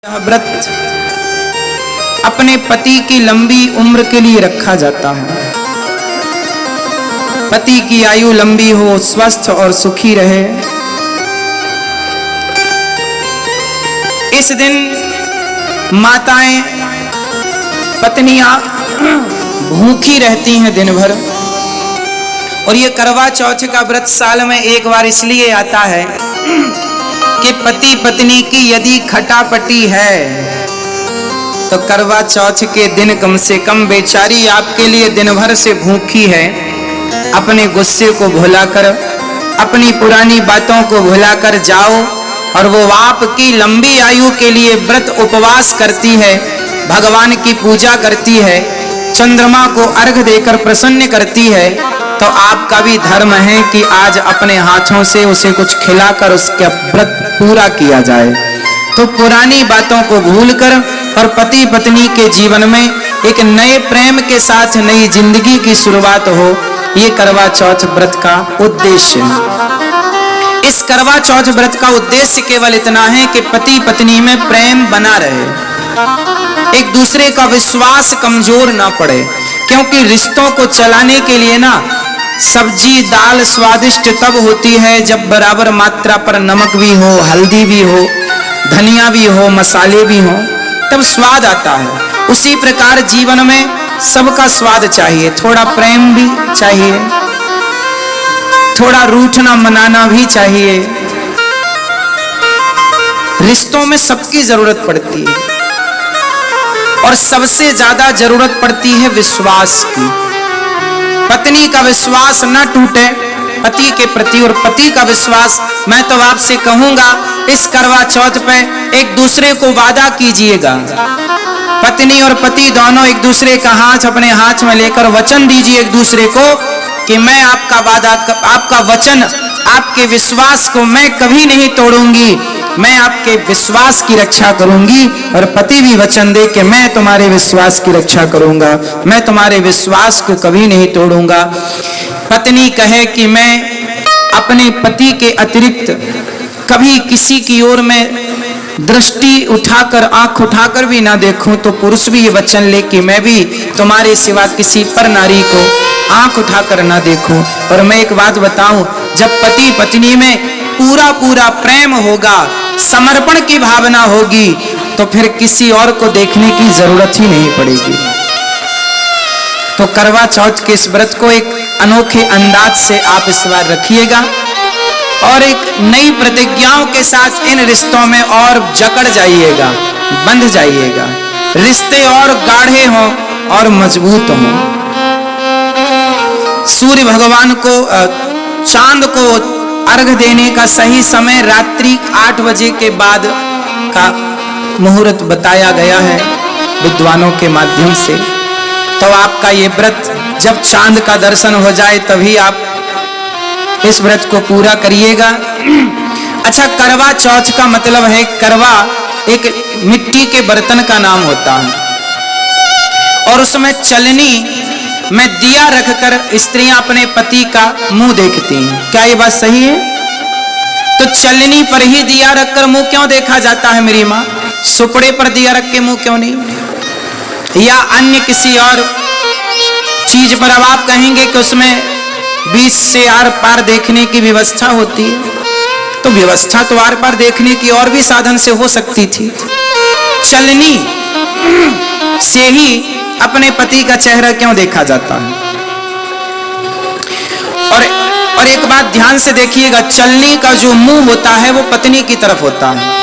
यह व्रत अपने पति की लंबी उम्र के लिए रखा जाता है। पति की आयु लंबी हो, स्वस्थ और सुखी रहे। इस दिन माताएं, पत्नियां भूखी रहती हैं दिन भर। और ये करवा चौथ का व्रत साल में एक बार इसलिए आता है कि पति पत्नी की यदि खटापटी है तो करवा चौथ के दिन कम से कम बेचारी आपके लिए दिन भर से भूखी है। अपने गुस्से को भुलाकर, अपनी पुरानी बातों को भुलाकर जाओ और वो आपकी लंबी आयु के लिए व्रत उपवास करती है, भगवान की पूजा करती है, चंद्रमा को अर्घ देकर प्रसन्न करती है। तो आपका भी धर्म है कि आज अपने हाथों से उसे कुछ खिलाकर उसका व्रत पूरा किया जाए। तो पुरानी बातों को भूलकर और पति पत्नी के जीवन में एक नए प्रेम के साथ नई जिंदगी की शुरुआत हो, ये करवा चौथ व्रत का उद्देश्य है। इस करवा चौथ व्रत का उद्देश्य केवल इतना है कि पति पत्नी में प्रेम बना रहे, एक दूसरे का विश्वास कमजोर ना पड़े। क्योंकि रिश्तों को चलाने के लिए ना सब्जी दाल स्वादिष्ट तब होती है जब बराबर मात्रा पर नमक भी हो, हल्दी भी हो, धनिया भी हो, मसाले भी हो, तब स्वाद आता है। उसी प्रकार जीवन में सबका स्वाद चाहिए, थोड़ा प्रेम भी चाहिए, थोड़ा रूठना मनाना भी चाहिए। रिश्तों में सबकी जरूरत पड़ती है और सबसे ज्यादा जरूरत पड़ती है विश्वास की। पत्नी का विश्वास न टूटे पति के प्रति, और पति का विश्वास, मैं तो आपसे कहूंगा इस करवा चौथ पे एक दूसरे को वादा कीजिएगा। पत्नी और पति दोनों एक दूसरे का हाथ अपने हाथ में लेकर वचन दीजिए एक दूसरे को कि मैं आपका वादा, आपका वचन, आपके विश्वास को मैं कभी नहीं तोड़ूंगी, मैं आपके विश्वास की रक्षा करूंगी। और पति भी वचन दे कि मैं तुम्हारे विश्वास की रक्षा करूंगा, मैं तुम्हारे विश्वास को कभी नहीं तोड़ूंगा। पत्नी कहे कि मैं अपने पति के अतिरिक्त कभी किसी की ओर में दृष्टि उठाकर, आंख उठाकर भी ना देखूं, तो पुरुष भी ये वचन ले कि मैं भी तुम्हारे सिवा किसी पर नारी को आंख उठाकर ना देखूं। और मैं एक बात बताऊं, जब पति पत्नी में पूरा पूरा प्रेम होगा, समर्पण की भावना होगी, तो फिर किसी और को देखने की जरूरत ही नहीं पड़ेगी। तो करवा चौथ के इस व्रत को एक अनोखे अंदाज से आप इस बार रखिएगा और एक नई प्रतिज्ञाओं के साथ इन रिश्तों में और जकड़ जाइएगा, बंध जाइएगा, रिश्ते और गाढ़े हों और मजबूत हों। सूर्य भगवान को, चांद को अर्घ देने का सही समय रात्रि 8 बजे के बाद का मुहूर्त बताया गया है विद्वानों के माध्यम से। तो आपका ये व्रत जब चांद का दर्शन हो जाए तभी आप इस व्रत को पूरा करिएगा। अच्छा, करवा चौथ का मतलब है, करवा एक मिट्टी के बर्तन का नाम होता है और उसमें चलनी में दिया रखकर स्त्रियां अपने पति का मुंह देखती हैं। क्या ये बात सही है? तो चलनी पर ही दिया रखकर मुंह क्यों देखा जाता है मेरी माँ? सुपड़े पर दिया रख के मुंह क्यों नहीं, या अन्य किसी और चीज पर? अब आप कहेंगे कि उसमें बीच से आर पार देखने की व्यवस्था होती है, तो व्यवस्था तो आर पार देखने की और भी साधन से हो सकती थी। चलनी से ही अपने पति का चेहरा क्यों देखा जाता है? और एक बात ध्यान से देखिएगा, चलनी का जो मुंह होता है वो पत्नी की तरफ होता है,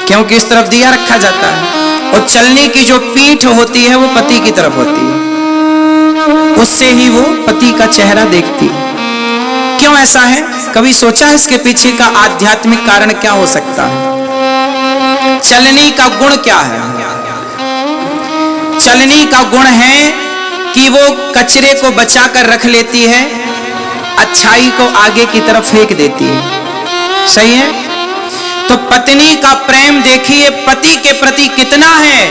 क्योंकि इस तरफ दिया रखा जाता है। और चलनी की जो पीठ होती है वो पति की तरफ होती है, उससे ही वो पति का चेहरा देखती है। क्यों ऐसा है? कभी सोचा है इसके पीछे का आध्यात्मिक कारण क्या हो सकता है? चलनी का गुण क्या है? चलनी का गुण है कि वो कचरे को बचा कर रख लेती है, अच्छाई को आगे की तरफ फेंक देती है। सही है? तो पत्नी का प्रेम देखिए पति के प्रति कितना है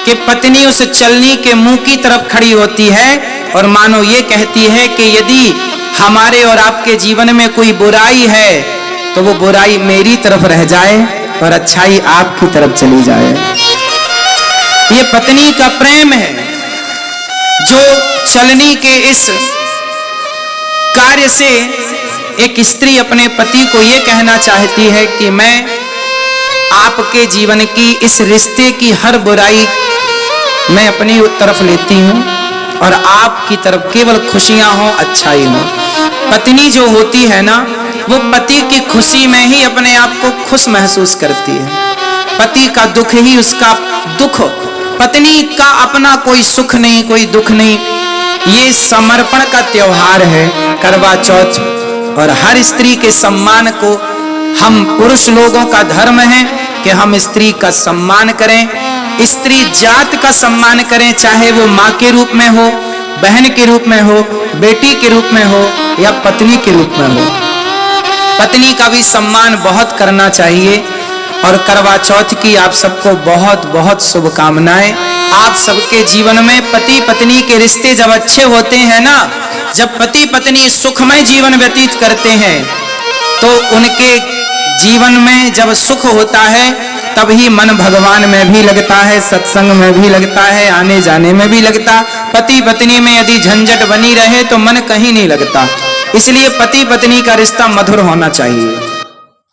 कि पत्नी उस चलनी के मुंह की तरफ खड़ी होती है और मानो ये कहती है कि यदि हमारे और आपके जीवन में कोई बुराई है तो वो बुराई मेरी तरफ रह जाए और अच्छाई आपकी तरफ चली जाए। ये पत्नी का प्रेम है जो चलनी के इस कार्य से एक स्त्री अपने पति को ये कहना चाहती है कि मैं आपके जीवन की इस रिश्ते की हर बुराई मैं अपनी तरफ लेती हूं और आपकी तरफ केवल खुशियां हो, अच्छाई हो। पत्नी जो होती है ना, वो पति की खुशी में ही अपने आप को खुश महसूस करती है। पति का दुख ही उसका दुख, पत्नी का अपना कोई सुख नहीं, कोई दुख नहीं। ये समर्पण का त्योहार है करवा चौथ, और हर स्त्री के सम्मान को हम पुरुष लोगों का धर्म है कि हम स्त्री का सम्मान करें, स्त्री जात का सम्मान करें, चाहे वो माँ के रूप में हो, बहन के रूप में हो, बेटी के रूप में हो या पत्नी के रूप में हो। पत्नी का भी सम्मान बहुत करना चाहिए। और करवा चौथ की आप सबको बहुत बहुत शुभकामनाएं। आप सबके जीवन में पति पत्नी के रिश्ते जब अच्छे होते हैं ना, जब पति पत्नी सुखमय जीवन व्यतीत करते हैं, तो उनके जीवन में जब सुख होता है तभी मन भगवान में भी लगता है, सत्संग में भी लगता है, आने जाने में भी लगता। पति पत्नी में यदि झंझट बनी रहे तो मन कहीं नहीं लगता। इसलिए पति पत्नी का रिश्ता मधुर होना चाहिए।